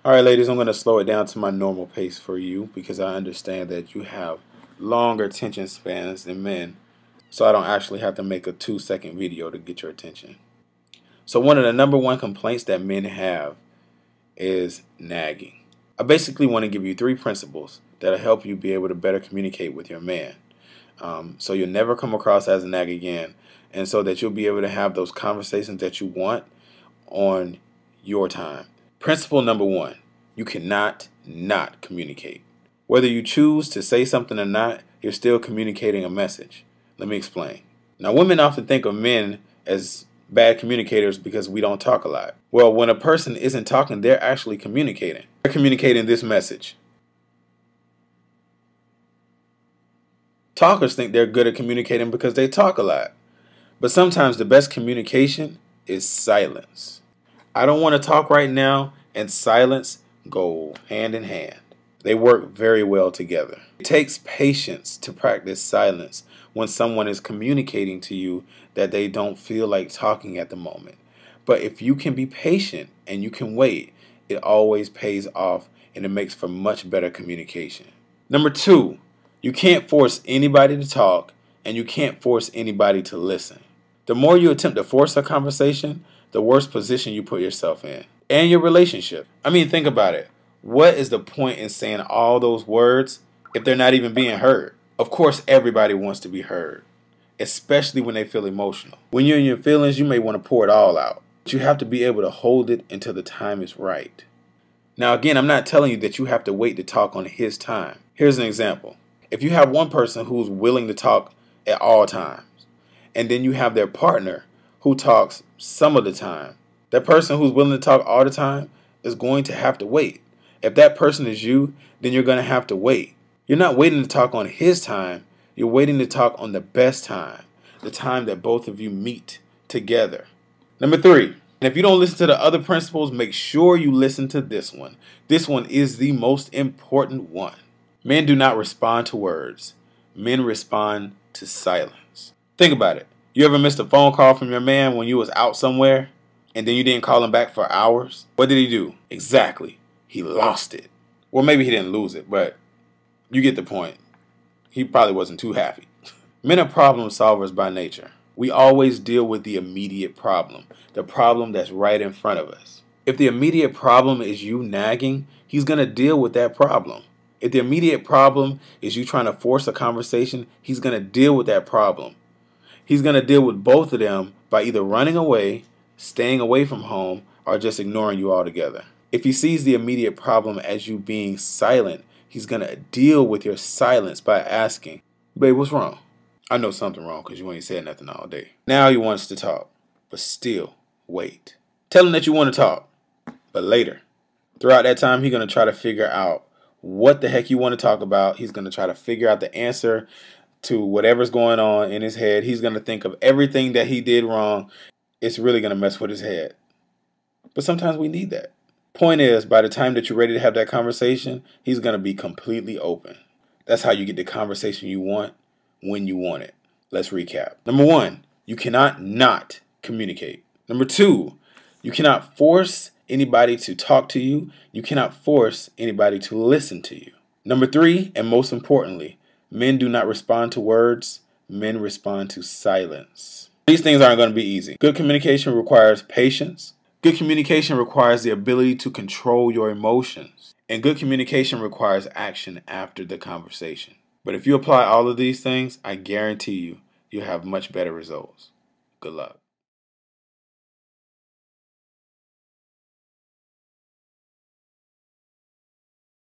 Alright, ladies, I'm going to slow it down to my normal pace for you because I understand that you have longer attention spans than men, so I don't actually have to make a 2-second video to get your attention. So one of the number one complaints that men have is nagging. I basically want to give you 3 principles that'll help you be able to better communicate with your man. So you'll never come across as a nag again, and so that you'll be able to have those conversations that you want on your time. Principle number 1, you cannot not communicate. Whether you choose to say something or not, you're still communicating a message. Let me explain. Now, women often think of men as bad communicators because we don't talk a lot. Well, when a person isn't talking, they're actually communicating. They're communicating this message. Talkers think they're good at communicating because they talk a lot. But sometimes the best communication is silence. I don't want to talk right now, and silence go hand in hand. They work very well together. It takes patience to practice silence when someone is communicating to you that they don't feel like talking at the moment. But if you can be patient and you can wait, it always pays off and it makes for much better communication. Number 2, you can't force anybody to talk and you can't force anybody to listen. The more you attempt to force a conversation, the worse position you put yourself in. And your relationship. I mean, think about it. What is the point in saying all those words if they're not even being heard? Of course, everybody wants to be heard, especially when they feel emotional. When you're in your feelings, you may want to pour it all out. But you have to be able to hold it until the time is right. Now, again, I'm not telling you that you have to wait to talk on his time. Here's an example. If you have one person who's willing to talk at all times, and then you have their partner who talks some of the time, that person who's willing to talk all the time is going to have to wait. If that person is you, then you're going to have to wait. You're not waiting to talk on his time. You're waiting to talk on the best time, the time that both of you meet together. Number 3, if you don't listen to the other principles, make sure you listen to this one. This one is the most important one. Men do not respond to words. Men respond to silence. Think about it. You ever missed a phone call from your man when you was out somewhere? And then you didn't call him back for hours? What did he do? Exactly. He lost it. Well, maybe he didn't lose it, but you get the point. He probably wasn't too happy. Men are problem solvers by nature. We always deal with the immediate problem, the problem that's right in front of us. If the immediate problem is you nagging, he's going to deal with that problem. If the immediate problem is you trying to force a conversation, he's going to deal with that problem. He's going to deal with both of them by either running away, staying away from home, or just ignoring you altogether. If he sees the immediate problem as you being silent, he's going to deal with your silence by asking, "Babe, what's wrong?" "I know something wrong because you ain't said nothing all day." Now he wants to talk, but still wait. Tell him that you want to talk, but later. Throughout that time, he's going to try to figure out what the heck you want to talk about. He's going to try to figure out the answer to whatever's going on in his head. He's going to think of everything that he did wrong. It's really going to mess with his head. But sometimes we need that. Point is, by the time that you're ready to have that conversation, he's going to be completely open. That's how you get the conversation you want when you want it. Let's recap. Number 1, you cannot not communicate. Number 2, you cannot force anybody to talk to you. You cannot force anybody to listen to you. Number 3, and most importantly, men do not respond to words. Men respond to silence. These things aren't going to be easy. Good communication requires patience. Good communication requires the ability to control your emotions. And good communication requires action after the conversation. But if you apply all of these things, I guarantee you'll have much better results. Good luck.